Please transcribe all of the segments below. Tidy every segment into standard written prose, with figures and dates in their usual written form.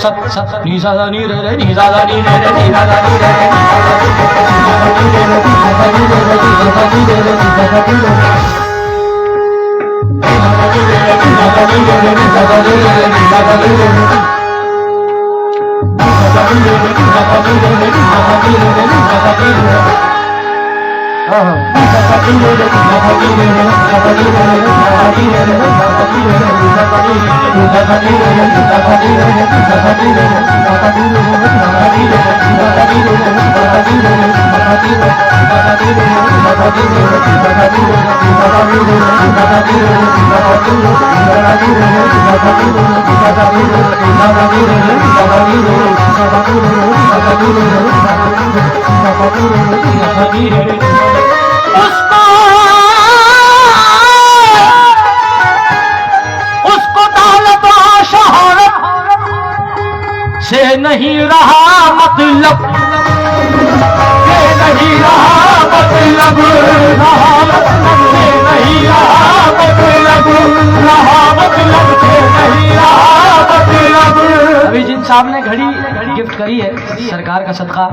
सत सत नी सा नी रे रे नी सा नी रे रे नी सा नी रे रे उसको दौलत और शोहरत से नहीं रहा मतलब, से नहीं रहा मतलब, रहा मतलब से नहीं रहा मतलब, रहा मतलब से नहीं रहा मतलब। अभी जिन साहब ने घड़ी गिफ्ट करी है सरकार का सदका,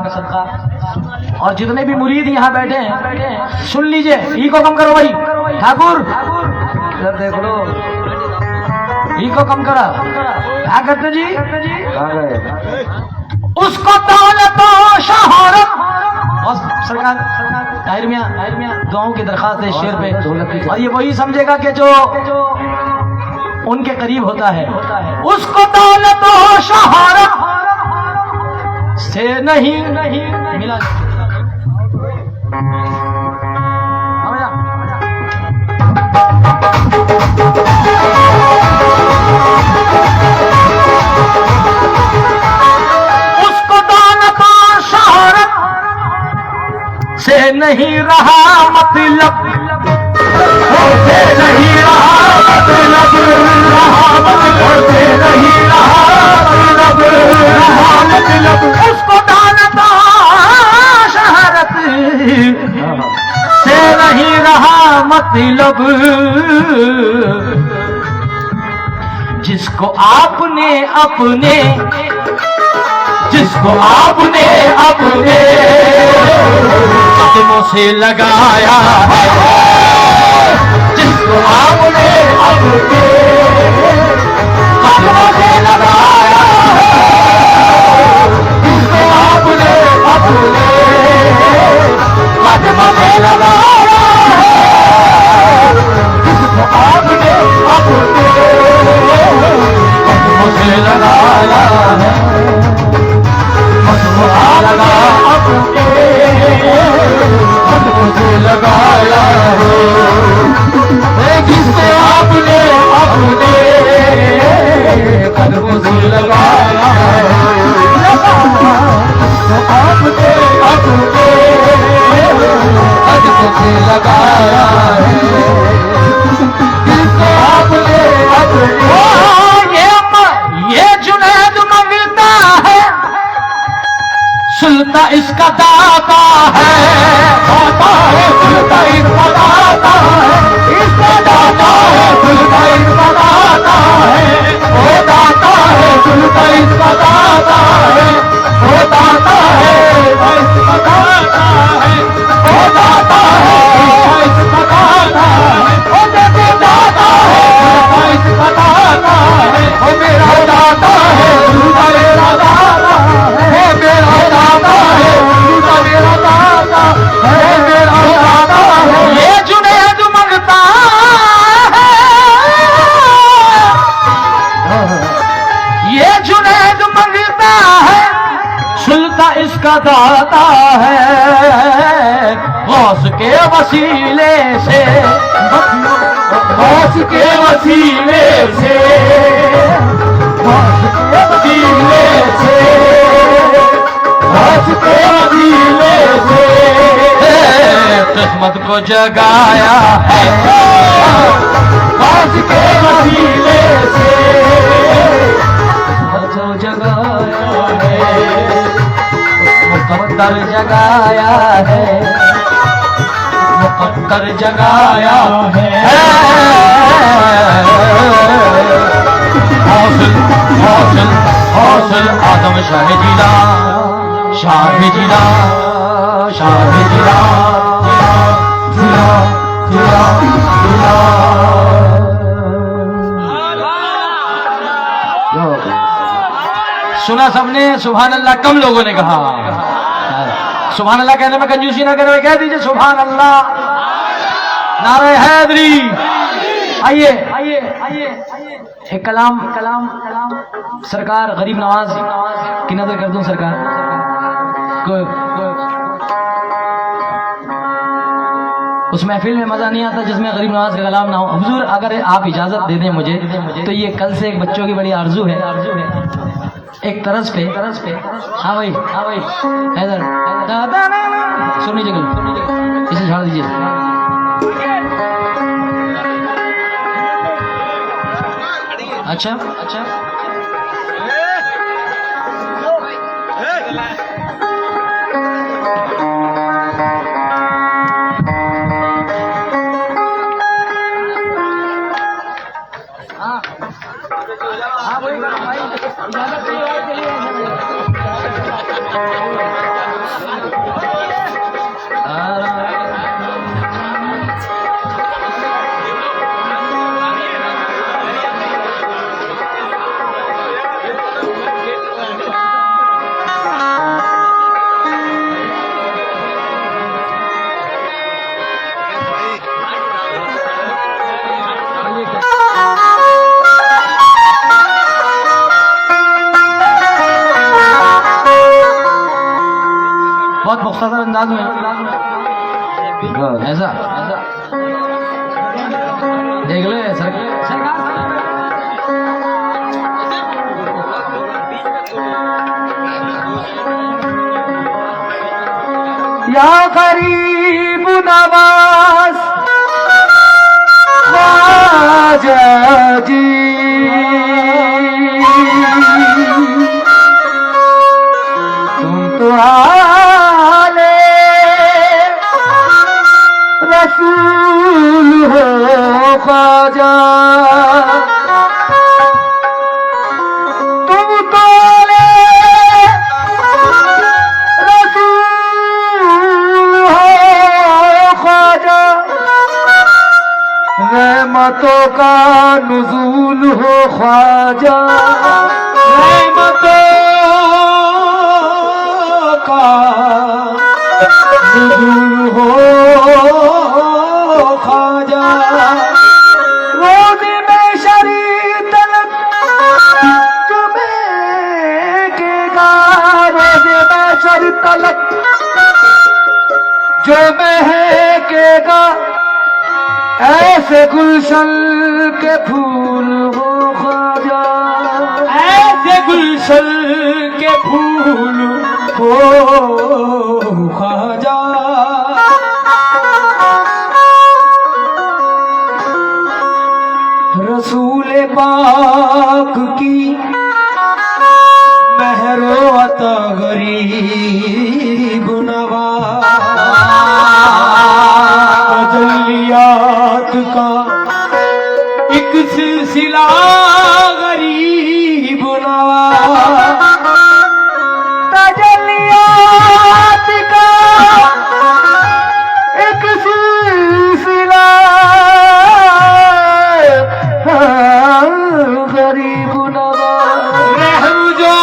और जितने भी मुरीद यहाँ बैठे हैं सुन लीजिए, ई को कम करो भाई ठाकुर, इधर देख लो, ई को कम करा। क्या करते जी? उसको दौलत और शोहरत, और सरकार ताहिर मियां दुआओं की दरखास्त है शेर पे, और ये वही समझेगा कि जो उनके करीब होता है। उसको दौलत और शोहरत से नहीं मिला। उसको दौलत और शोहरत से नहीं रहा मतलब, से नहीं रहा मतलब, रहा मतलब से नहीं रहा मतलब, रहा मतलब। उसको दौलत और शोहरत से नहीं रहा मतलब, जिसको आपने अपने, जिसको आपने अपने कदमों से लगाया है, जिसको आपने अपने कदमों से लगाया है, जिसको आपने अपने कदमों से लगाया है, जिसको आपने अपने कदमों से लगाया है, लगा अपने कदमों से लगाया है, जिसको आपने अपने कदमों से लगाया है, तो आपने अपने कदमों से लगाया है, जिसको आपने अपने। ये जुनैद मंगता है, सुल्ता इसका दाता है, दाता है सुल्ता इसका दाता है, इसका दाता है सुल्ता इसका दाता है, वो दाता है सुल्ता इसका दाता है, वो दाता है इसका दाता है, वो दाता है इसका दाता है, वो मेरे दाता है इसका दाता है, वो मेरा दाता है सुल्ता मेरा दाता है, मेरा दाता है सुल्ता मेरा दाता है, मेरा दाता है। ये जुनैद मंगता है, ये जुनैद मंगता है, सुल्ता इसका दाता है, गौस के वसीले से, गौस के वसीले से, गौस के वसीले से, गौस के वसीले से किस्मत को जगाया है, गौस के वसीले से किस्मत को जगाया है, मुकद्दर जगाया है, मुकद्दर जगाया है, हौसल हौसल गौस आदम शाह जिला, शाह जिला, शाह जिला, जिला, जिला, जिला। सुना सबने? सुभान अल्लाह कम लोगों ने कहा। सुभान अल्लाह कहने में कंजूसी ना करें, कह दीजिए सुभान अल्लाह। नारे हैदरी। आइए आइए आइए एक कलाम कलाम कलाम सरकार गरीब नवाज की नजर कर दूं सरकार उस महफिल में मजा नहीं आता जिसमें गरीब नवाज का कलाम ना हो। हुजूर अगर आप इजाजत दे दें मुझे तो ये कल से एक बच्चों की बड़ी आरजू है एक तरस पे। हाँ भाई हैदर सुन लीजिए इसे झाड़ दीजिए। अच्छा अच्छा बहुत मुख्तसर अंदाज में ऐसा देख ले सरकार या गरीब नवाज ख्वाजा जी तुम तो रसूल हो ख्वाजा तुम तो रसूल हो ख्वाजा रहमतों का नुज़ूल हो ख्वाजा रहमतों का नुज़ूल हो ख्वाजा रोज़े में शरी तलक चुमेगा रोज़े में शरी तलक जो महकेगा ऐसे गुलशन के फूल हो ख्वाजा ऐसे गुलशन के फूल हो ख्वाजा रसूल पाक की महरो अता गरीब नवाज तजल्लियात का एक सिलसिला गरीब नवाज तजल्लियात का एक सिलसिला गरीब नवाज रहम जो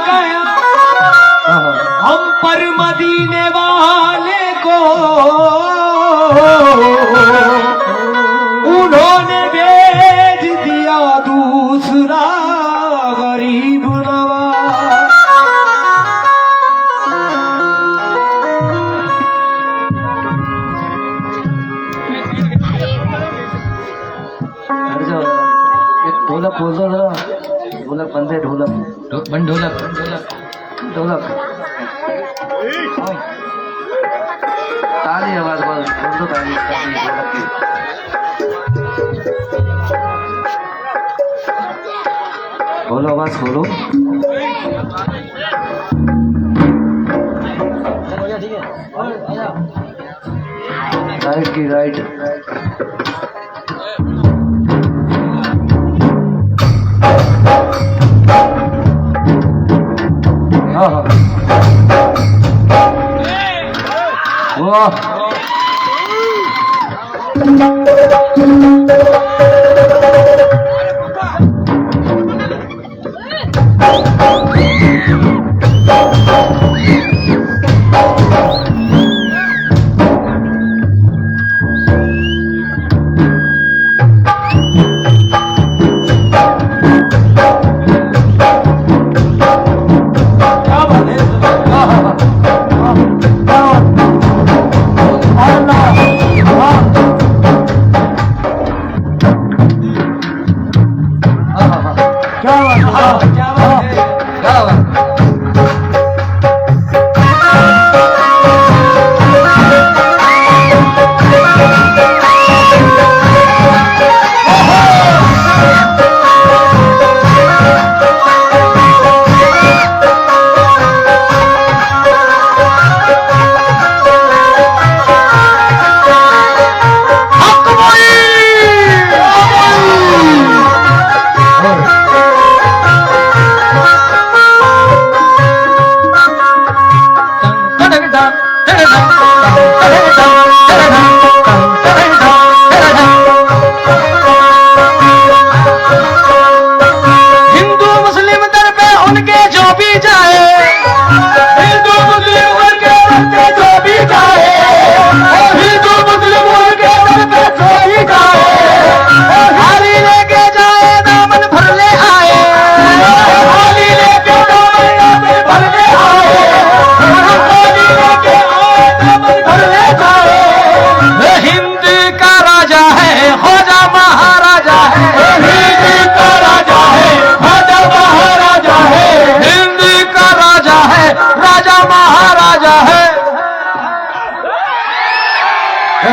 गया हम पर मदीने वाले को उन्होंने भेज दिया दूसरा गरीब नवाज। ढोलक बोल दो जरा ढोलक बंद है ढोलक बंद ढोलक ढोलक ताली आवाज बोल दो ताली बोलो आवाज खोलो राइट की राइट वाह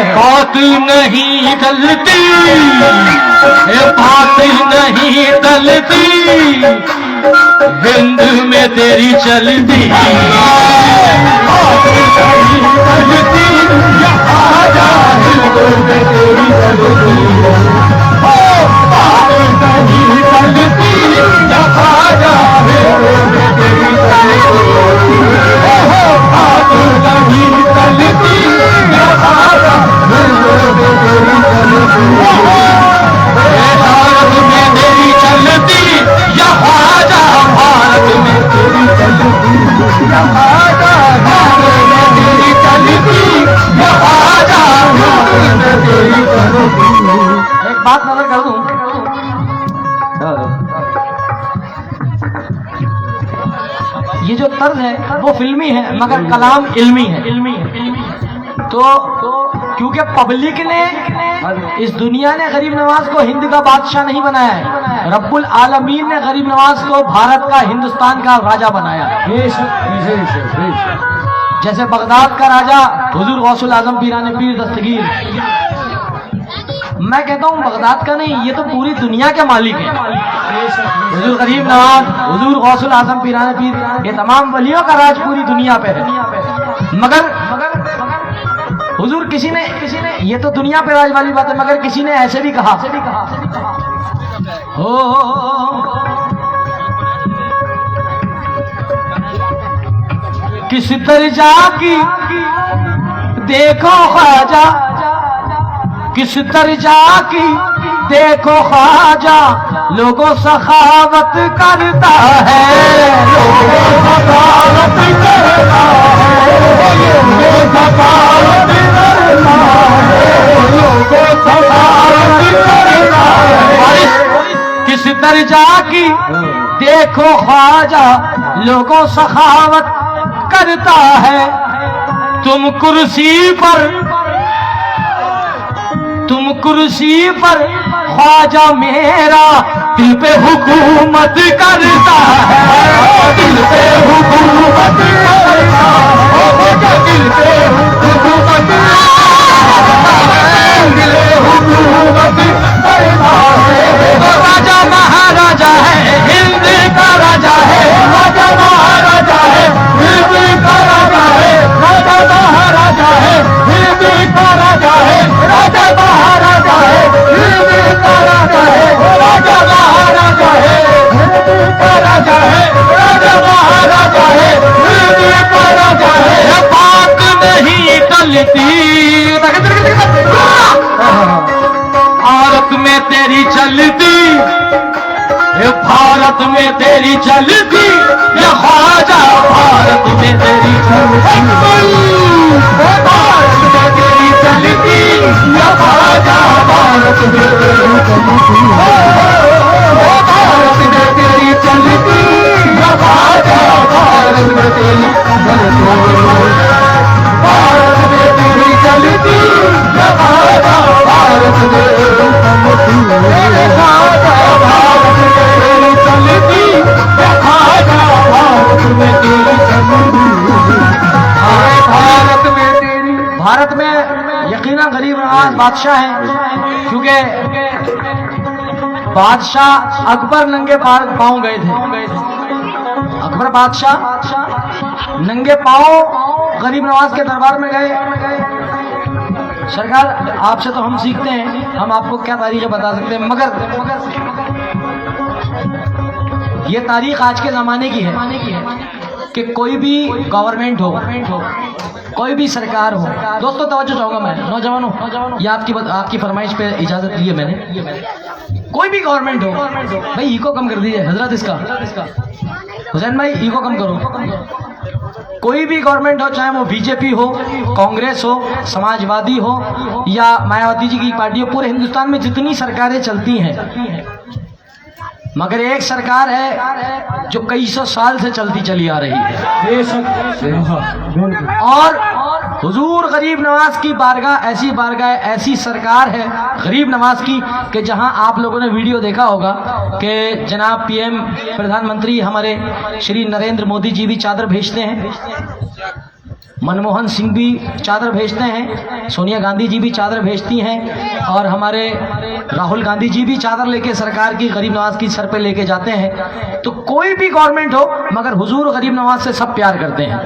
बात नहीं गलती, बात नहीं गलती, हिंद में तेरी चलती, बात नहीं गलती, यहाँ जा हिंद में तेरी चलती, बात नहीं गलती, यहाँ जा हिंद में तेरी चलती, बात नहीं गलती, यहाँ जा भारत में तेरी चलती, यहाँ जा भारत में तेरी चलती, यहाँ जा भारत में तेरी चलती, यहाँ जा भारत में तेरी चलती। एक बात नजर कर दूं, ये जो तर्ज है वो फिल्मी है मगर कलाम इल्मी है। तो क्योंकि पब्लिक ने, इस दुनिया ने गरीब नवाज को हिंद का बादशाह नहीं बनाया है, रब्बुल आलमीन ने गरीब नवाज को भारत का, हिंदुस्तान का राजा बनाया। जैसे बगदाद का राजा हुजूर गौसुल आजम पीराने पीर दस्तगीर, मैं कहता हूँ बगदाद का नहीं, ये तो पूरी दुनिया के मालिक है। हुजूर गरीब नवाज, हुजूर गौसुल आजम पीराने पीर, ये तमाम वलियों का राज पूरी दुनिया पे है। मगर हुजूर किसी ने ये तो दुनिया पे राज वाली बात है, मगर किसी ने ऐसे भी कहा हो किस दर्जा की देखो ख्वाजा, किस दर्जा की देखो ख्वाजा, लोगों सखावत करता है, लोगों सखावत करता है, लोगों सखावत करता है, लोगों सखावत करता है। किस दर्जा की देखो ख्वाजा, लोगों सखावत करता है। तुम कुर्सी पर ख्वाजा मेरा दिल पे हुकूमत करता है, दिल पे हुकूमत करता है, दिल पे हुकूमत करता है। राजा महाराजा है, हिंद का राजा है, राजा महाराजा है, हिंद का राजा है, राजा महाराजा है, हिंद का राजा है, राजा महाराजा है, हिंद का राजा है, राजा महाराजा है, हिंद का राजा है, राजा महाराजा है। तेरी चलती या ख्वाजा भारत में तेरी चलती, भारत में तेरी चलती या ख्वाजा भारत में तेरी चलती, भारत में तेरी चलती या ख्वाजा भारत में तेरी चलती, भारत में तेरी चलती या ख्वाजा भारत में तेरी चलती, ख्वाजा भारत में तेरी चलती या ख्वाजा भारत में तेरी चलती, भारत में तेरी। भारत में यकीनन गरीब नवाज बादशाह हैं, क्योंकि बादशाह अकबर नंगे पांव गए थे। अकबर बादशाह नंगे पांव गरीब नवाज के दरबार में गए। सरकार, आपसे तो हम सीखते हैं, हम आपको क्या तारीख बता सकते हैं, मगर ये तारीख आज के जमाने की है कि कोई भी गवर्नमेंट हो, कोई भी सरकार हो। दोस्तों तवज्जो चाहूंगा मैं, नौजवानों, ये आपकी फरमाइश पे इजाजत ली है मैंने। कोई भी गवर्नमेंट हो भाई, ईको कम कर दीजिए हजरत, इसका हुसैन भाई ईको कम करो। कोई भी गवर्नमेंट हो, चाहे वो बीजेपी हो, कांग्रेस हो, समाजवादी हो या मायावती जी की पार्टी हो, पूरे हिंदुस्तान में जितनी सरकारें चलती हैं, मगर एक सरकार है जो कई सौ साल से चलती चली आ रही है, और हुजूर गरीब नवाज की बारगाह ऐसी सरकार है गरीब नवाज की कि जहां आप लोगों ने वीडियो देखा होगा कि जनाब पीएम प्रधानमंत्री हमारे श्री नरेंद्र मोदी जी भी चादर भेजते हैं, मनमोहन सिंह भी चादर भेजते हैं, सोनिया गांधी जी भी चादर भेजती हैं, और हमारे राहुल गांधी जी भी चादर लेके सरकार की गरीब नवाज की सर पे लेके जाते हैं। तो कोई भी गवर्नमेंट हो, मगर हुजूर गरीब नवाज से सब प्यार करते हैं।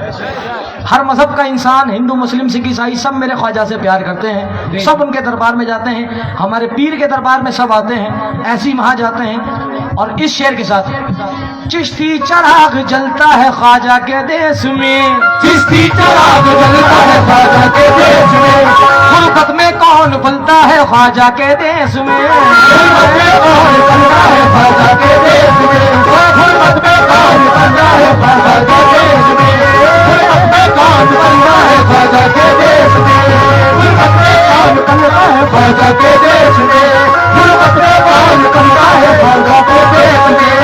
हर मजहब का इंसान, हिंदू मुस्लिम सिख ईसाई, सब मेरे ख्वाजा से प्यार करते हैं, सब उनके दरबार में जाते हैं, हमारे पीर के दरबार में सब आते हैं, ऐसे ही वहां जाते हैं। और इस शेर के साथ, चिश्ती चराग जलता है ख्वाजा के देश में, चिश्ती चराग जलता है ख्वाजा के देश में, गुरबत में कौन पलता है ख्वाजा के देश में, गुरबत में कौन पलता है ख्वाजा के देश में, गुरबत में कौन पलता है ख्वाजा के देश में, गुरबत में कौन पलता है ख्वाजा के देश में, गुरबत में कौन पलता है ख्वाजा के देश में, गुरबत में कौन पलता है ख्वाजा के देश में,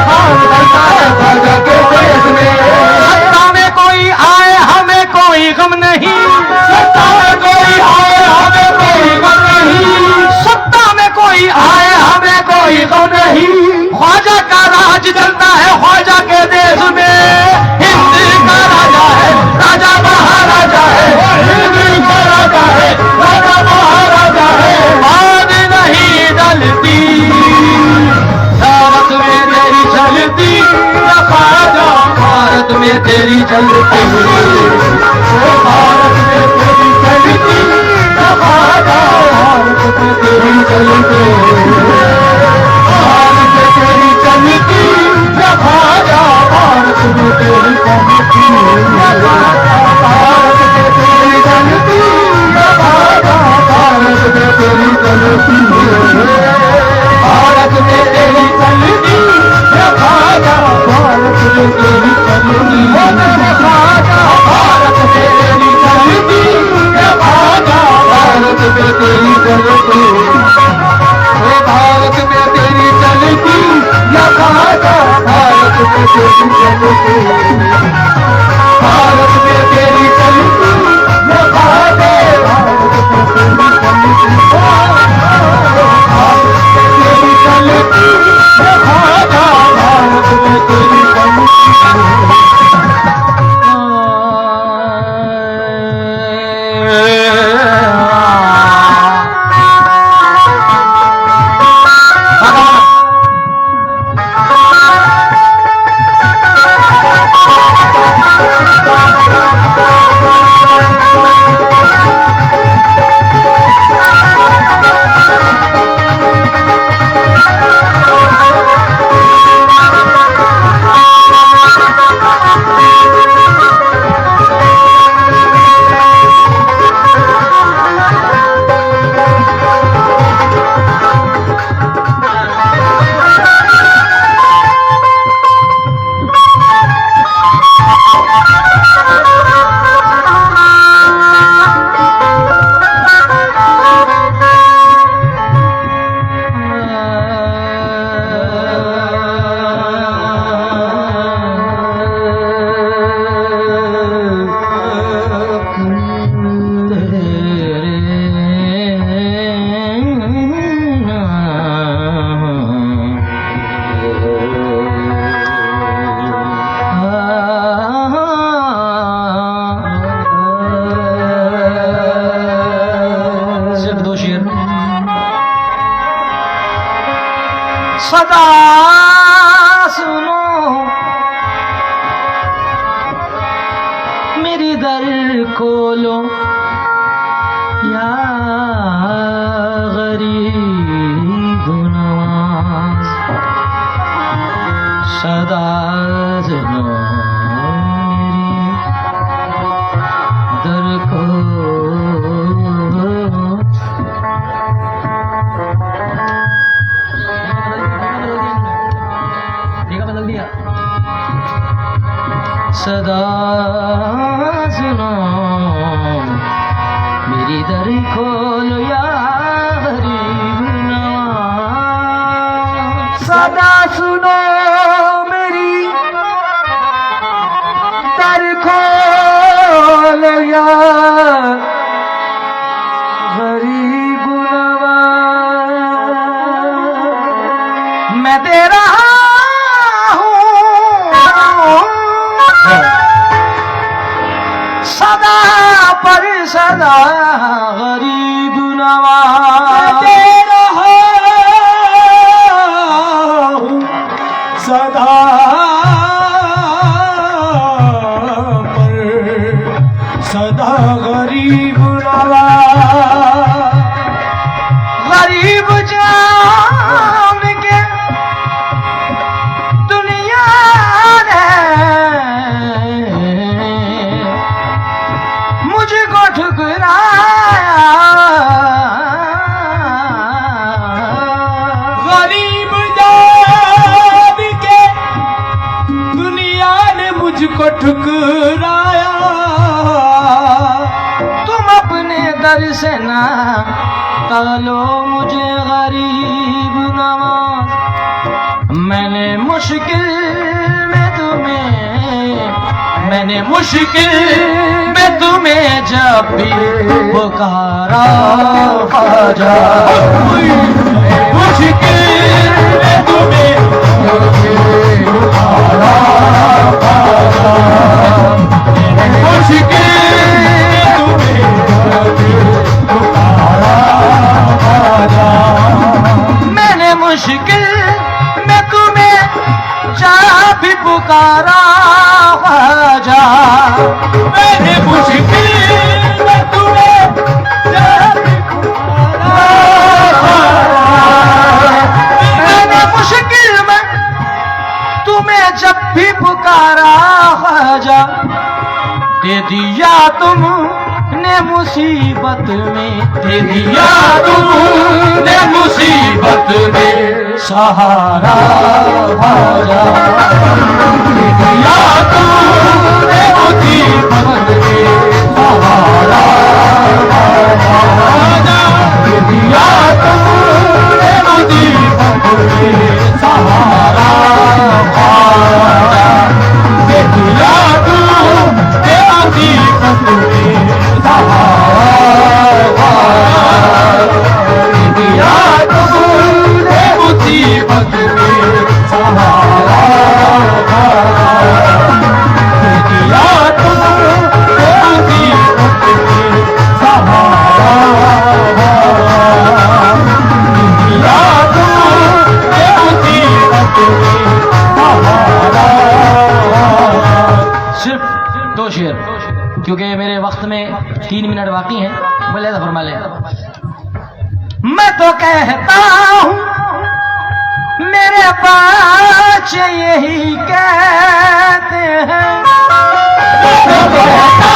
कौन पलता है ख्वाजा के देश में। सत्ता में कोई आए हमें कोई गम नहीं, सत्ता में कोई आए हमें कोई गम नहीं, सत्ता में कोई आए हमें कोई गम नहीं, ख्वाजा का राज चलता है ख्वाजा के देश में, हिंद का राजा है राजा महाराजा है, हिंद का राजा है राजा महाराजा है, बात नहीं डलती भारत में तेरी चलती, ख्वाजा भारत में तेरी चलती, भारत में तेरी चलती, ख्वाजा भारत में तेरी चलती, भारत में तेरी चलती, ख्वाजा भारत में तेरी चलती, भारत में तेरी चलती, ख्वाजा भारत में तेरी चलती, भारत में तेरी चलती, ख्वाजा भारत में तेरी चलती, ख्वाजा भारत में तेरी चलती, ख्वाजा भारत में तेरी चलती, भारत में तेरी चलती, ख्वाजा भारत में तेरी चलती, भारत में तेरी चलती, ख्वाजा भारत में तेरी चलती, ख्वाजा भारत में तेरी सदा सुनो मेरी दर खोलो या गरीब नवाज, सदा सुनो मेरी दर सदा सुनो मेरी दर खोलो या गरीब नवाज, सदा सुनो मेरी दर खोलो या गरीब नवाज। मैं दे रहा सदा पर सदा गरीब नवाज, दे रहा हूँ सदा पर सदा गरीब नवाज। गरीब जान के दुनिया मुझको ठुकराया, गरीब जान के दुनिया ने मुझको ठुकराया। तुम अपने दर से ना टालो मुझे गरीब नवाज, मैंने मुश्किल जब भी पुकारा ख्वाजा, मुश्किल में तुम्हें पुकारा ख्वाजा, मुश्किल में तुम्हें पुकारा ख्वाजा। मैंने मुश्किल में तुम्हें जब भी पुकारा ख्वाजा, मैंने मुश्किल में तुम्हें जब भी पुकारा, मैंने मुश्किल में तुम्हें जब भी पुकारा ख्वाजा। दे दिया तुमने मुसीबत में, दे दिया तुमने मुसीबत में सहारा ख्वाजा, दे दिया तुमने मुसीबत में सहारा ख्वाजा, दे दिया तुमने मुसीबत में सहारा ख्वाजा, दे दिया तुमने मुसीबत में सहारा ख्वाजा, दे दिया तुमने मुसीबत में सहारा ख्वाजा, दे दिया तुमने मुसीबत में सहारा ख्वाजा, दे दिया तुमने मुसीबत में सहारा। सिर्फ 2 शेर, क्योंकि मेरे वक्त में 3 मिनट बाकी हैं, बोले तो फरमा ले। मैं तो कहता हूँ मेरे बच्चे यही कहते हैं, मैं तो कहता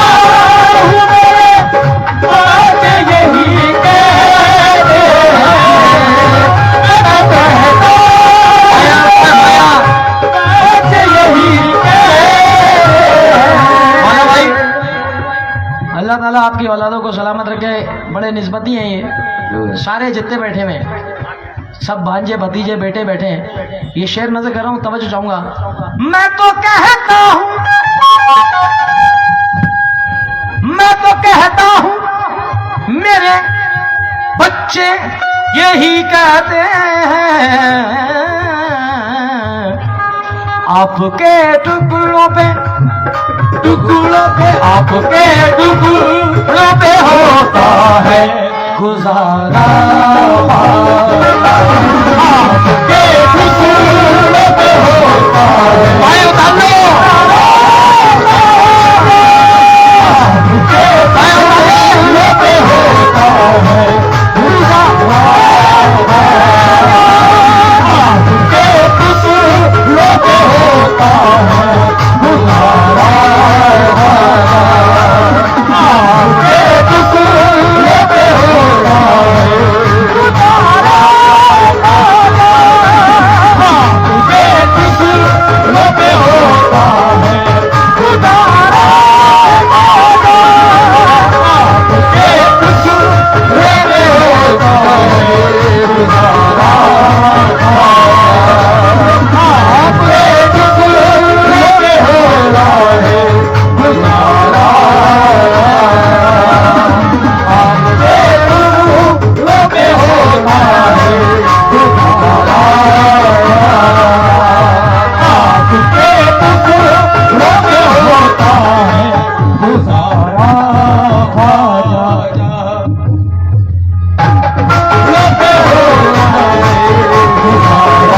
हूँ मेरे बच्चे यही कहते हैं, मैं तो कहता हूँ बच्चे यही अल्लाह ताला आपकी औलादों को सलामत रखे। बड़े निस्बती हैं ये सारे जितने बैठे हुए, सब भांजे भतीजे बेटे बैठे हैं। ये शेर नजर कर रहा हूँ, तवज्जो चाहूंगा। मैं तो कहता हूँ मेरे बच्चे यही कहते हैं, आपके टुकड़ों पे आपके टुकड़ों पे होता है गुजारा आपके हुस्न पे होता है। भाई उतार लो आपके हुस्न पे होता है गुजारा आपके हुस्न पे होता है गुजारा आपके हुस्न पे होता है गुजारा आपके हुस्न पे होता है गुजारा आपके हुस्न पे होता है गुजारा आपके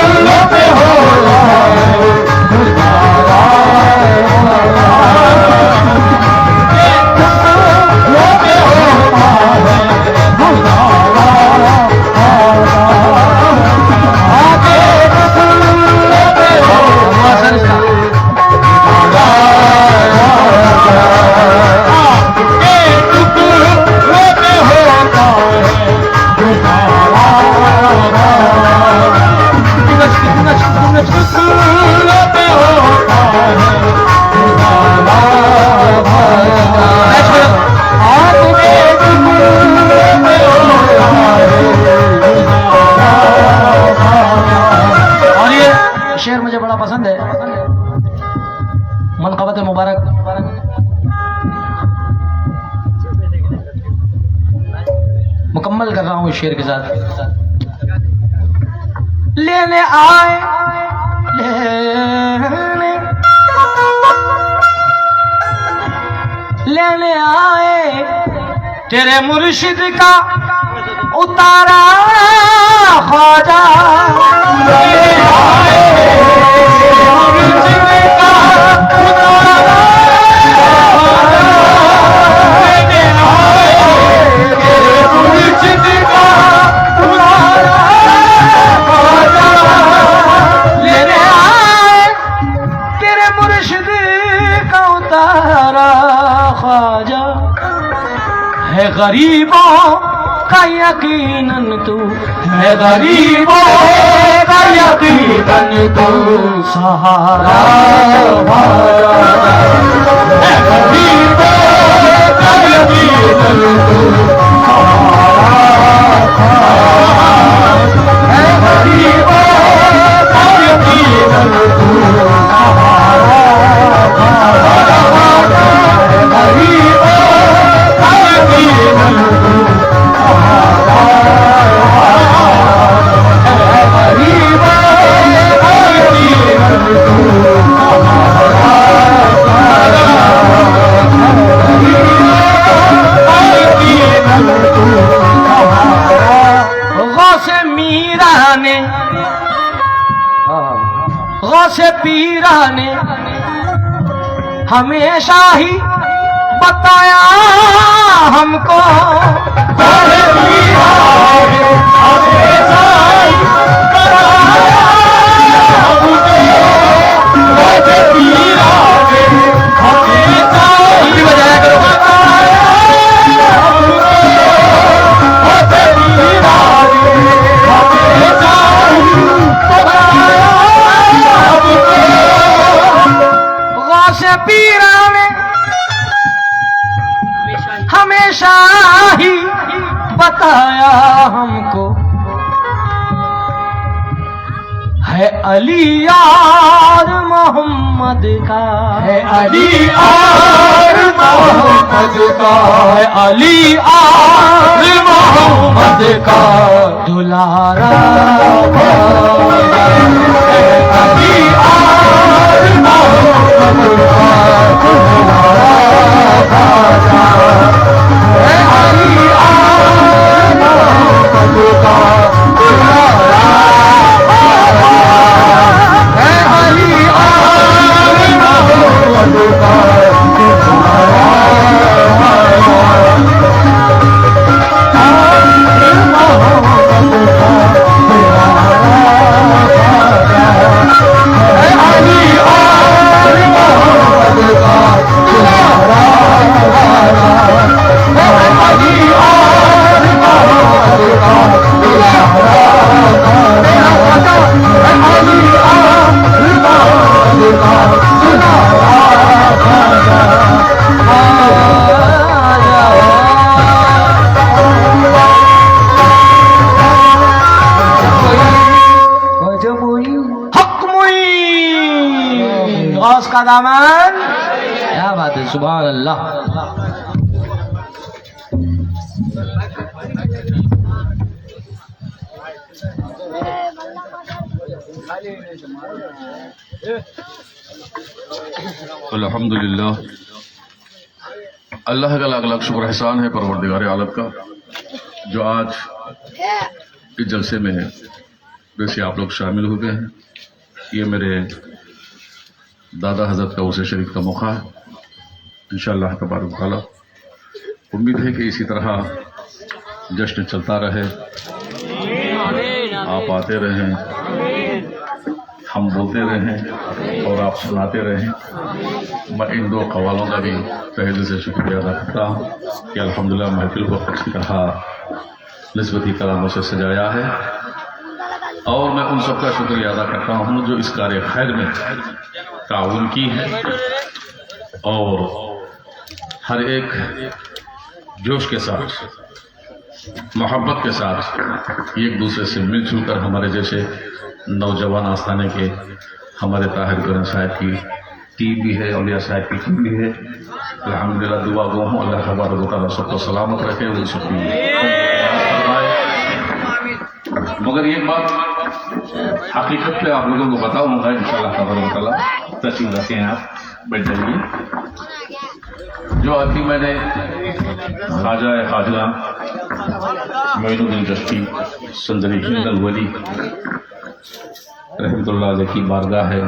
हुस्न पे होता है गुजारा आपके हुस्न पे होता है गुजारा आपके हुस्न पे होता है गुजारा शेर मुझे बड़ा पसंद है। मनक़बत मुबारक मुकम्मल कर रहा हूँ इस शेर के साथ। लेने आए लेने आए तेरे मुर्शिद का उतारा ख्वाजा लेने आए मुर्शिद का उतारा लेने आए तेरे मुर्शिद का उतारा ख्वाजा लेने आए तेरे मुर्शिद का उतारा ख्वाजा है गरीबों का यकीनन तू है गरीबों का यकीनन तू सहारा है गरीबों का यकीनन तू है गरीबों का यकीनन तू सहारा है गरीबों का यकीनन तू गौसे पीरा ने हमेशा ही बताया हमको गौसे पीरा ने हमेशा ही बताया हमको गौसे पीरा ने हमेशा ही बताया गौसे पीरा ने हमेशा ही बताया गौसे पीरा ने हमेशा ही बताया हमको है अली यार मोहम्मद का है अली यार मोहम्मद का है अली यार मोहम्मद का दुलारा है अली यार मोहम्मद का दुलारा ख्वाजा है अली मोहम्मद का दुलारा ख्वाजा है अली मोहम्मद का दुलारा का दामन। क्या बात है, सुभान अल्लाह। अल्हम्दुलिल्लाह, अल्लाह का लाख लाख शुक्र एहसान है परवरदिगार आलम का, जो आज इस जलसे में वैसे आप लोग शामिल हो गए हैं। ये मेरे दादा हजरत का उर्स शरीफ का मौका है। इंशाअल्लाह तबारक तआला उम्मीद है कि इसी तरह जश्न चलता रहे, आप आते रहें, हम बोलते रहें और आप सुनाते रहें। मैं इन दो कवालों का भी तहे दिल से शुक्रिया अदा करता हूँ कि अल्हम्दुलिल्लाह महफिल को अच्छी तरह निस्बती कलामों से सजाया है, और मैं उन सबका शुक्रिया अदा करता हूँ जो इस कार्य खैर में ताउन की है और हर एक जोश के साथ, मोहब्बत के साथ एक दूसरे से मिलजुल कर हमारे जैसे नौजवान आस्थाने के हमारे ताहिर कुरैन साहब की टीम भी है, औलिया साहब की टीम भी है। अल्हम्दुलिल्लाह दुआ गो हूँ अल्लाह तबारक व तआला सबको सलामत रखे, उन सबकी मगर एक बात हकीकत पे आप लोगों को बताऊंगा इंशाअल्लाह तबारक व तआला। तशरीफ रखें, आप बैठ जाइए। जो अभी मैंने ख्वाजा मोइनुद्दीन चिश्ती संदरी हिंदल वली रहमतुल्लाह अलैह की बारगाह है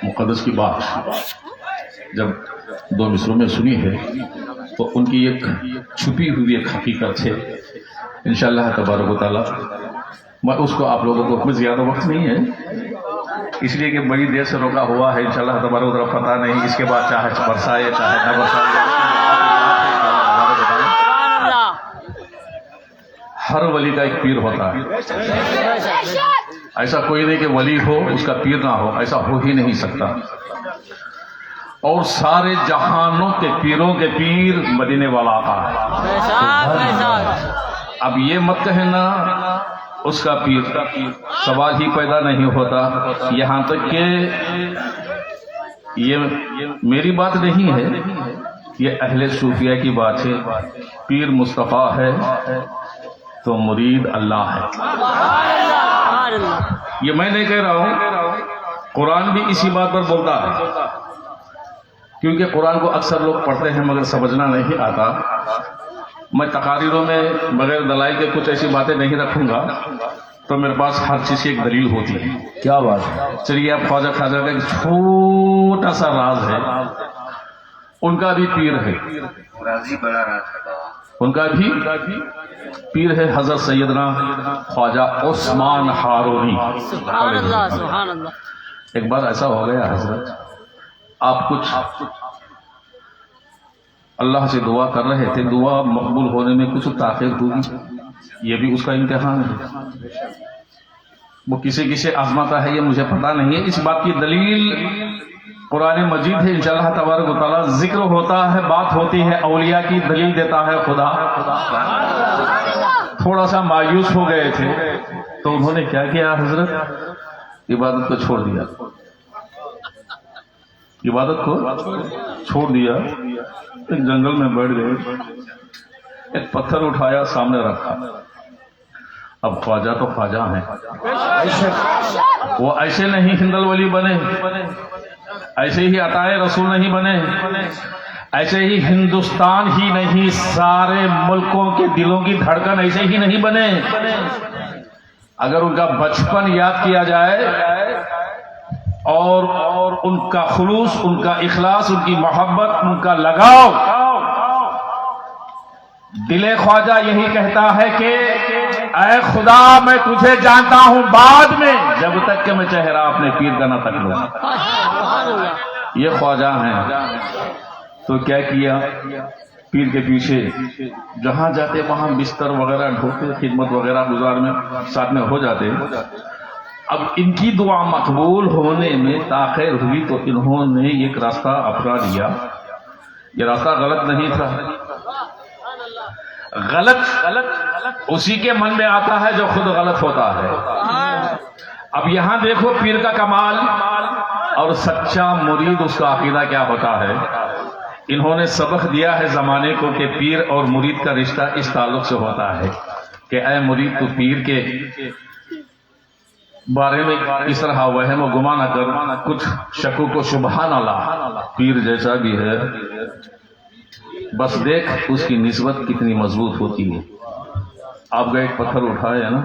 मुक़द्दस की बात जब दो मिसरों में सुनी है तो उनकी एक छुपी हुई एक हकीकत है। इंशाअल्लाह तबारक व तआला मैं उसको आप लोगों को कुछ ज़्यादा वक्त नहीं है, इसलिए कि बड़ी देर से रोका हुआ है। इंशाअल्लाह तबारक व तआला पता नहीं इसके बाद चाहे बरसाए चाहे न बरसाए, हर वली का एक पीर होता है। ऐसा कोई नहीं कि वली हो उसका पीर ना हो, ऐसा हो ही नहीं सकता। और सारे जहानों के पीरों के पीर मदीने वाला आका है। अब ये मत कहना उसका पीर, सवाल ही पैदा नहीं होता। यहाँ तक कि ये मेरी बात नहीं है, ये अहले सूफिया की बात है। पीर मुस्तफ़ा है तो मुरीद अल्लाह है। ये मैं नहीं कह रहा हूँ, कुरान भी इसी बात पर बोलता है। क्योंकि कुरान को अक्सर लोग पढ़ते हैं मगर समझना नहीं आता। मैं तकारीरों में बगैर दलाइल के कुछ ऐसी बातें नहीं रखूंगा, तो मेरे पास हर चीज़ की एक दलील होती है। क्या बात है। चलिए, आप ख्वाजा खाजा का एक छोटा सा राज है, उनका भी पीर है, उनका भी पीर है हजरत सैयदना ख्वाजा उस्मान हारूनी। एक बार ऐसा हो गया हजरत, आप कुछ अल्लाह से दुआ कर रहे थे, दुआ मकबूल होने में कुछ ताख़ीर हुई, ये भी उसका इम्तिहान है। वो किसे किसे आजमाता है ये मुझे पता नहीं है। इस बात की दलील कुरान मजीद है। इंशाअल्लाह तबारक व तआला जिक्र होता है, बात होती है, औलिया की दलील देता है खुदा। थोड़ा सा मायूस हो गए थे तो उन्होंने क्या किया हजरत, इबादत को छोड़ दिया, इबादत को छोड़ दिया, एक जंगल में बैठ गए, एक पत्थर उठाया सामने रखा। अब ख्वाजा तो ख्वाजा हैं, वो ऐसे नहीं हिंदल वली बने, ऐसे ही अताए रसूल नहीं बने, ऐसे ही हिंदुस्तान ही नहीं, सारे मुल्कों के दिलों की धड़कन ऐसे ही नहीं बने। अगर उनका बचपन याद किया जाए और उनका खुलूस, उनका इखलास, उनकी मोहब्बत, उनका लगाव, दिले ख्वाजा यही कहता है कि ऐ खुदा मैं तुझे जानता हूं बाद में, जब तक कि मैं चेहरा अपने पीर का ना तक लूं। ये ख्वाजा हैं। तो क्या किया, पीर के पीछे जहां जाते वहां बिस्तर वगैरह ढोते, खिदमत वगैरह गुजार में साथ में हो जाते। अब इनकी दुआ मकबूल होने में ताखिर हुई तो इन्होंने एक रास्ता अपना लिया। ये रास्ता गलत नहीं था। गलत उसी के मन में आता है जो खुद गलत होता है। अब यहां देखो पीर का कमाल और सच्चा मुरीद उसका अकीदा क्या होता है। इन्होंने सबक दिया है जमाने को कि पीर और मुरीद का रिश्ता इस ताल्लुक से होता है कि ऐ मुरीद तू पीर के बारे में इस तरह वहम गुमा न कर, कुछ शक्कू को शुबहा न ला। पीर जैसा भी है बस देख उसकी निस्बत कितनी मजबूत होती है। आप गए एक पत्थर उठाए ना,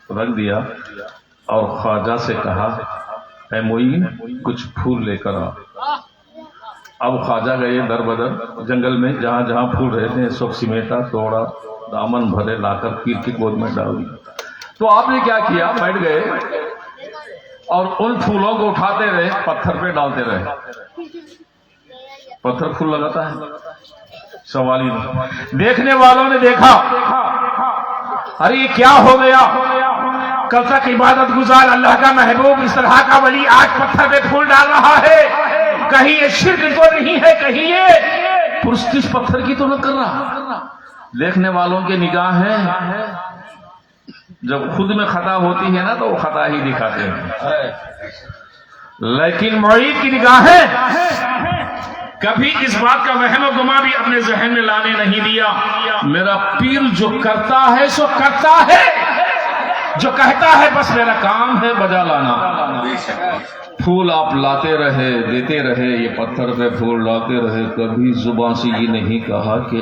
रख दिया और ख्वाजा से कहा ऐ मोइन कुछ फूल लेकर आ। अब ख्वाजा गए दर बदर जंगल में, जहां जहां फूल रहते हैं सब सिमेटा, तोड़ा, दामन भरे लाकर पीर की गोद में डाल दिया। तो आपने क्या किया, बैठ गए और उन फूलों को उठाते रहे, पत्थर पे डालते रहे। पत्थर फूल लगाता है। सवाल ही देखने वालों ने देखा, अरे ये क्या हो गया, कल तक इबादत गुजार अल्लाह का महबूब इस तरह का वली आज पत्थर पे फूल डाल रहा है, कहीं ये शिर्क तो नहीं है, कहीं ये पुरस्तिश पत्थर की तो न कर रहा। देखने वालों की निगाहें जब खुद में खता होती है ना तो वो खता ही दिखाते हैं, लेकिन मुरीद की निगाहें कभी इस बात का वहम गुमा भी अपने जहन में लाने नहीं दिया। मेरा पीर जो करता है सो करता है, जो कहता है बस मेरा काम है बजा लाना। फूल आप लाते रहे, देते रहे, ये पत्थर पे फूल लाते रहे, कभी जुबान से ये नहीं कहा कि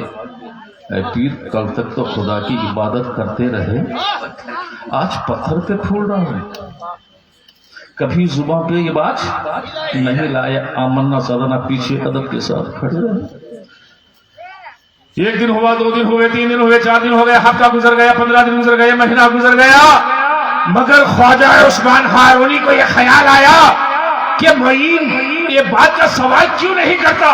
ऐ पीर कल तक तो खुदा की इबादत करते रहे, आज पत्थर पे फूल डाले। कभी जुबान पे ये बात नहीं लाया, आमन्ना सदना पीछे अदब के साथ खड़े रहे। एक दिन हुआ, 2 दिन हुए, 3 दिन हुए, 4 दिन हो गए, हफ्ता गुजर गया, 15 दिन गुजर गए, महीना गुजर गया, मगर ख्वाजा उस्मान हारूनी को यह ख्याल आया कि मोइन ये बात का सवाल क्यों नहीं करता,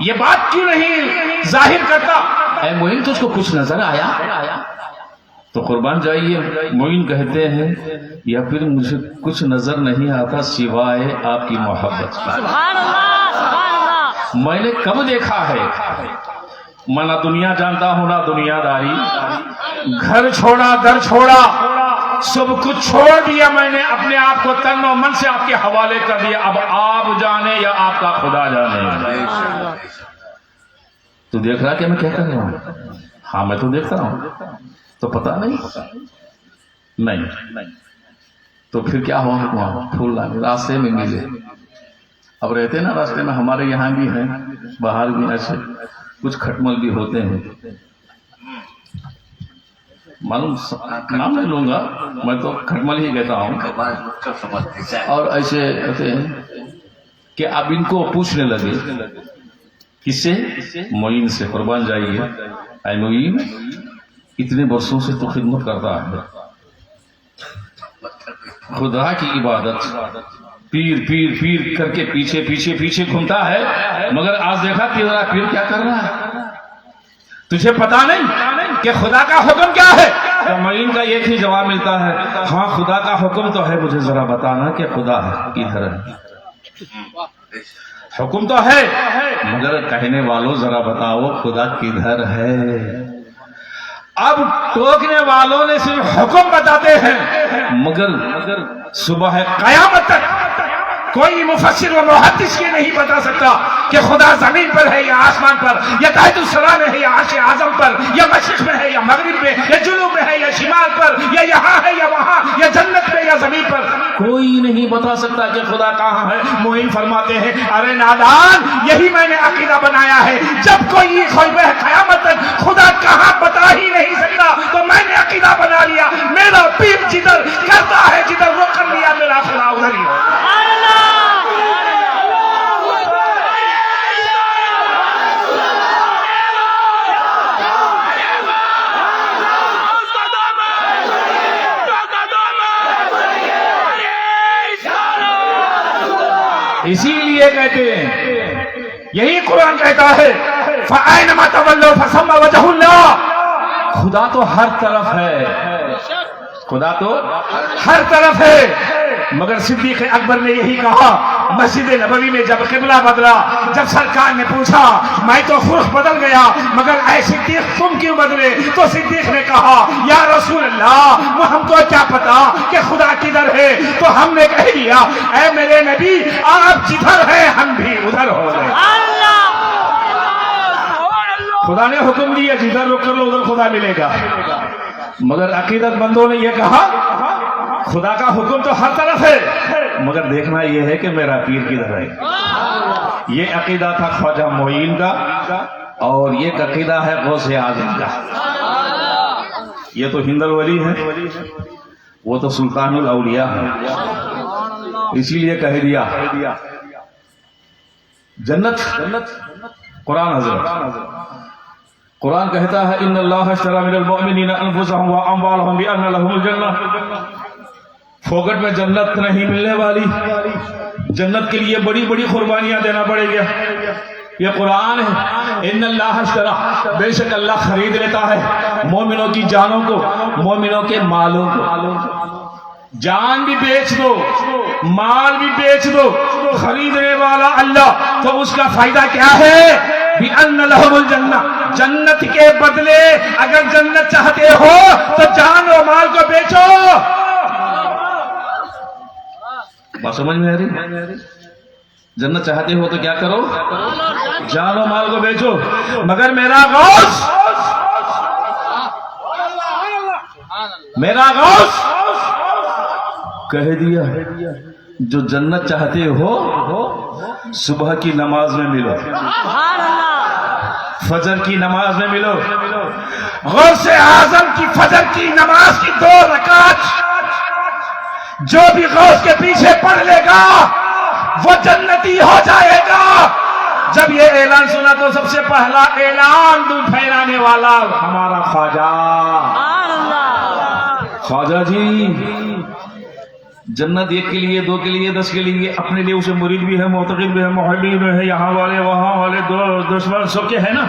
ये बात क्यों नहीं जाहिर करता। ऐ मोइन तुझको कुछ नजर आया? तो कुर्बान जाइए, मोइन कहते हैं या फिर मुझे कुछ नजर नहीं आता सिवाय आपकी मोहब्बत की। मैंने कब देखा है, मैं ना दुनिया जानता हूं ना दुनियादारी, घर छोड़ा दर छोड़ा, सब कुछ छोड़ दिया मैंने, अपने आप को तन और मन से आपके हवाले कर दिया। अब आप जाने या आपका खुदा जाने। तो देख रहा कि मैं क्या कर रहा हूं? हाँ मैं तो देख रहा हूं, तो पता नहीं। तो फिर क्या हुआ, वहां फूल रास्ते में मिले। अब रहते ना रास्ते में, हमारे यहाँ भी हैं, बाहर भी ऐसे कुछ खटमल भी होते हैं, मालूम नाम नहीं लूंगा, मैं तो खटमल ही कहता हूं। और ऐसे कहते हैं कि अब इनको पूछने लगे, किससे? मोइन से। कुर्बान जाइए, ऐ मोइन इतने वर्षों से तो खिदमत करता है, खुदा की इबादत पीर पीर पीर करके पीछे पीछे पीछे घूमता है, मगर आज देखा तेरा पीर क्या कर रहा है, तुझे पता नहीं कि खुदा का हुक्म क्या है? तो मोइन का एक ही जवाब मिलता है, हाँ खुदा का हुक्म तो है, मुझे जरा बताना कि खुदा किधर है। हुक्म तो है, मगर कहने वालों जरा बताओ खुदा किधर है। अब टोकने वालों ने सिर्फ हुक्म बताते हैं, मगर सुबह क़यामत तक कोई मुफस्सिर व मुहद्दिस ये नहीं बता सकता कि खुदा जमीन पर है या आसमान पर, या तहतुस सरा में है या अर्श आज़म पर, या मशरिक़ में है या मगरिब में, या जुनूब में है या शिमाल पर, या यहाँ है या वहाँ, या जन्नत में या जमीन पर। कोई नहीं बता सकता कि खुदा कहाँ है। मोइन फरमाते हैं, अरे नादान, यही मैंने अकीदा बनाया है, जब कोई क़यामत तक खुदा कहाँ बता ही नहीं सकता तो मैंने अकीदा बना लिया, मेरा पीर जिधर करता है, जिधर वो कर लिया, मेरा खुदा उधर ही होगा। इसीलिए कहते हैं, यही कुरान कहता है, फ़अैनमा तवल्लू फसम्मा वजहुल्लाह। खुदा तो हर तरफ है, खुदा तो हर तरफ है। मगर सिद्दीक़ अकबर ने यही कहा मस्जिद नबवी में जब क़िबला बदला, जब सरकार ने पूछा, मैं तो खुद बदल गया मगर ऐ सिद्दीक़ तुम क्यों बदले? तो सिद्दीक़ ने कहा, या रसूल अल्लाह, हमको क्या पता कि खुदा किधर है? तो हमने कह दिया, ऐ मेरे नबी, आप जिधर हैं हम भी उधर हो गए। खुदा ने हुक्म दिया, जिधर रुक कर लो उधर खुदा मिलेगा। मगर अकीदत बंदों ने यह कहा, खुदा का हुक्म तो हर तरफ है, मगर देखना यह है कि मेरा पीर किधर है। ये अकीदा था ख्वाजा मोइन का, और ये अकीदा है गौसे आजम का। ये तो हिंदल वली है, वो तो सुल्तानुल औलिया है। इसीलिए कह दिया जन्नत कुरान हजरत, कुरान कहता है, इन्नल्लाह अश्तरा मिनल मुअमिनीना अनफुसहुम व अमवालहुम बिअन्ना लहुमुल जन्नह। फोकट में जन्नत नहीं मिलने वाली, जन्नत के लिए बड़ी बड़ी कुर्बानियां देना पड़ेगा। ये कुरान है, इन्नल्लाह अश्तरा, बेशक अल्लाह खरीद लेता है मोमिनों की जानों को, मोमिनों के मालों को। जान भी बेच दो, माल भी बेच दो, खरीदने वाला अल्लाह, तो उसका फायदा क्या है? बिअन्ना लहुमुल जन्नह, जन्नत के बदले अगर जन्नत चाहते हो तो जान और माल को बेचो। बात समझ में आ रही? जन्नत चाहते हो तो क्या करो? जान और माल को बेचो। मगर मेरा गौस कह दिया, जो जन्नत चाहते हो सुबह की नमाज में मिलो, फजर की नमाज में मिलो। गौसे आजम की फजर की नमाज की 2 रकात जो भी गौस के पीछे पढ़ लेगा वो जन्नती हो जाएगा। जब ये ऐलान सुना तो सबसे पहला ऐलान दूध फैलाने वाला हमारा ख्वाजा जी। जन्नत 1 के लिए, 2 के लिए, 10 के लिए, अपने लिए उसे मुरीद भी है, मोतक़िद भी है, मोहल्ली भी है, यहाँ वाले वहाँ वाले, दुश्मन सबके है ना।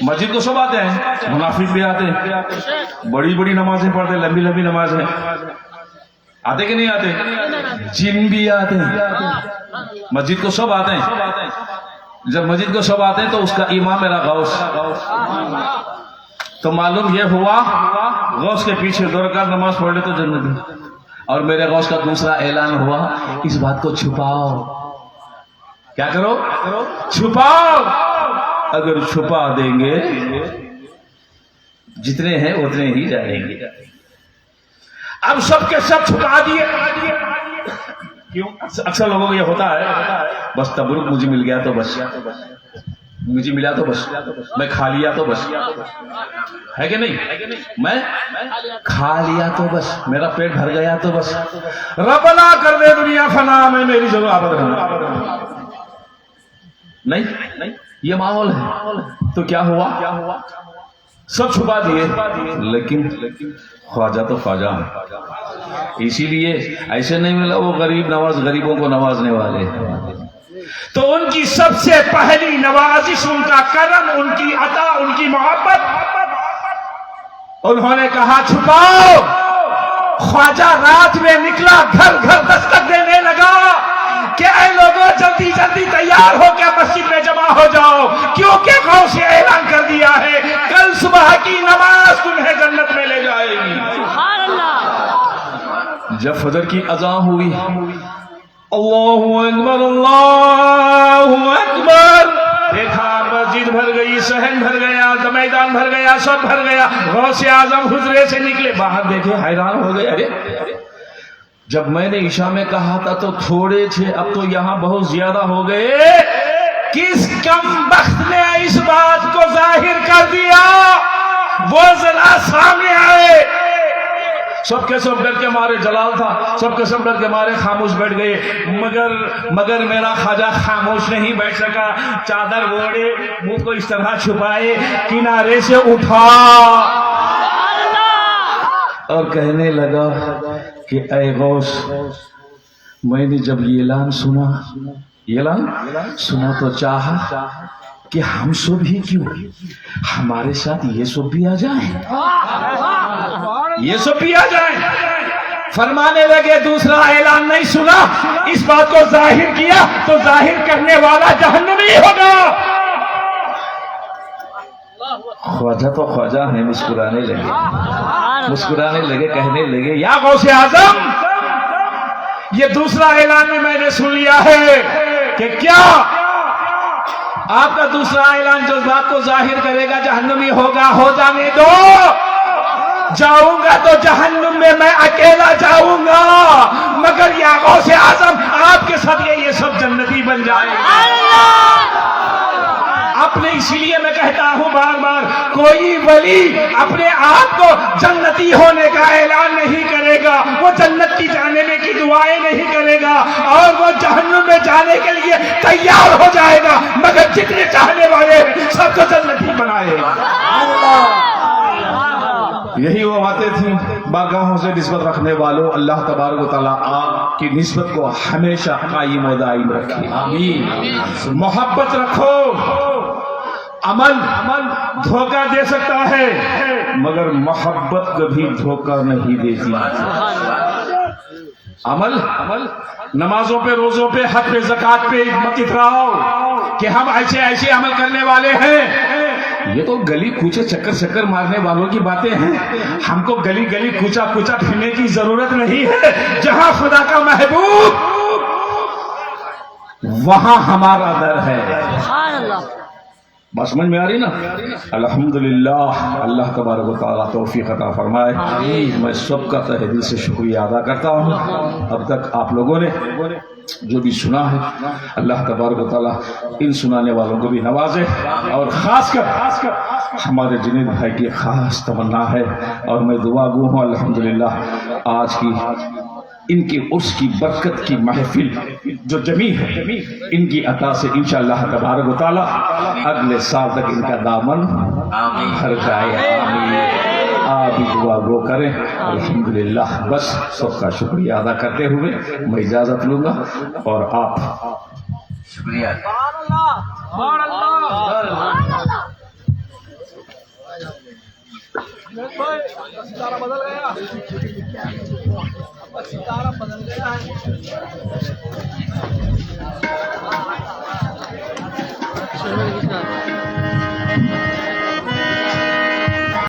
मस्जिद को सब आते हैं, मुनाफिक भी आते हैं, बड़ी बड़ी नमाजें पढ़ते, लंबी लंबी नमाज है, आते कि नहीं आते? जिन भी आते हैं, मस्जिद को सब आते हैं। जब मस्जिद को सब आते हैं तो उसका इमाम मेरा गौस। तो मालूम यह हुआ, गौस के पीछे 2 रकात नमाज पढ़ ले तो जन्नत। और मेरे गौस का दूसरा ऐलान हुआ, इस बात को छुपाओ। क्या करो? छुपाओ। अगर छुपा देंगे जितने हैं उतने ही जाएंगे। अब सबके सब छुपा दिए। क्यों? अक्सर लोगों को यह होता है, बस तबरुक मुझे मिल गया तो बस, मुझे मिला तो बस, मैं खा लिया तो बस, है कि नहीं? मैं खा लिया तो बस, मेरा पेट भर गया तो बस, रबना कर दे दुनिया फना में मेरी जगह आबाद रहना। नहीं, ये माहौल है। तो क्या हुआ? सब छुपा दिए, लेकिन ख्वाजा तो ख्वाजा है। इसीलिए ऐसे नहीं मिला वो गरीब नवाज, गरीबों को नवाजने वाले। तो उनकी सबसे पहली नवाजिश, उनका करम, उनकी अता, उनकी मोहब्बत, उन्होंने कहा छुपाओ। ख्वाजा रात में निकला, घर घर दस्तक देने लगा कि ऐ लोगों जल्दी जल्दी तैयार हो के मस्जिद में जमा हो जाओ, क्योंकि गौस ने ऐलान कर दिया है कल सुबह की नमाज तुम्हें जन्नत में ले जाएगी। जब फजर की अज़ान हुई, अल्लाहु अकबर, अल्लाहु अकबर, देखा मस्जिद भर गई, सहन भर गया, मैदान भर गया, सब भर गया। गौसे आजम हुजरे से निकले, बाहर देखे, हैरान हो गए, अरे जब मैंने ईशा में कहा था तो थोड़े थे, अब तो यहां बहुत ज्यादा हो गए। किस कमबख्त ने इस बात को जाहिर कर दिया, वो जरा सामने आए। सबके सब डर के मारे, जलाल था, सबके सब डर के मारे खामोश बैठ गए। मगर मेरा ख्वाजा खामोश नहीं बैठ सका। चादर ओढ़े, मुंह को इस तरह छुपाए, किनारे से उठा और कहने लगा कि ऐ गौस, मैंने जब ये ऐलान सुना तो चाहा कि हम सब ही क्यों, हमारे साथ ये सब भी आ जाए, ये सब भी आ जाए। फरमाने लगे दूसरा ऐलान नहीं सुना, इस बात को जाहिर किया तो जाहिर करने वाला जहन्नमी होगा। ख्वाजा तो ख्वाजा है, मुस्कुराने लगे, कहने लगे या गौसे आजम, ये दूसरा ऐलान में मैंने सुन लिया है कि क्या आपका दूसरा ऐलान जो बात को जाहिर करेगा जहन्नमी होगा, हो जाने दो। जाऊंगा तो जहन्नुम में मैं अकेला जाऊंगा, मगर या गौसे आजम आपके साथ ये सब जन्नती बन जाएगा। अपने इसीलिए मैं कहता हूं बार बार, कोई वली अपने आप को जन्नती होने का ऐलान नहीं करेगा, वो जन्नत की जाने में की दुआएं नहीं करेगा और वो जहन्नुम में जाने के लिए तैयार हो जाएगा, मगर जितने चाहने वाले सबको जन्नती बनाएगा। यही वो बातें थी। बारगाहों से निस्बत रखने वालों, अल्लाह तबारक व तआला आपकी निस्बत को हमेशा कायम व दायम रखे, आमीन। मोहब्बत रखो। अमल धोखा दे सकता है, मगर मोहब्बत कभी धोखा नहीं देती। अमल नमाजों पे, रोजों पे, हक पे, ज़कात पे मत इतराओ कि हम ऐसे अमल करने वाले हैं। ये तो गली कूचे चक्कर मारने वालों की बातें हैं। हमको गली कूचा फिरने की जरूरत नहीं है। जहां खुदा का महबूब, वहां हमारा दर है। बात समझ में आ रही ना? अल्हम्दुलिल्लाह, अल्लाह तबारक व तआला तौफीक अता फरमाए। मैं सबका तहे दिल से शुक्रिया अदा करता हूँ। अब तक आप लोगों ने जो भी सुना है, अल्लाह तबारक व तआला इन सुनाने वालों को भी नवाजे। और खासकर हमारे जुनैद भाई की खास तमन्ना है और मैं दुआ गो हूँ अल्हम्दुलिल्लाह आज की इनकी उर्स की बरकत की महफिल जो जमी है, इनकी अता से इंशाअल्लाह तबारक व तआला अगले साल तक इनका दामन भर जाए। आमीन। आप भी दुआ गो करें। अल्हम्दुलिल्लाह। बस सबका शुक्रिया अदा करते हुए मैं इजाजत लूंगा और आप शुक्रिया। सितारा बदल गया, सितारा बदल गया है।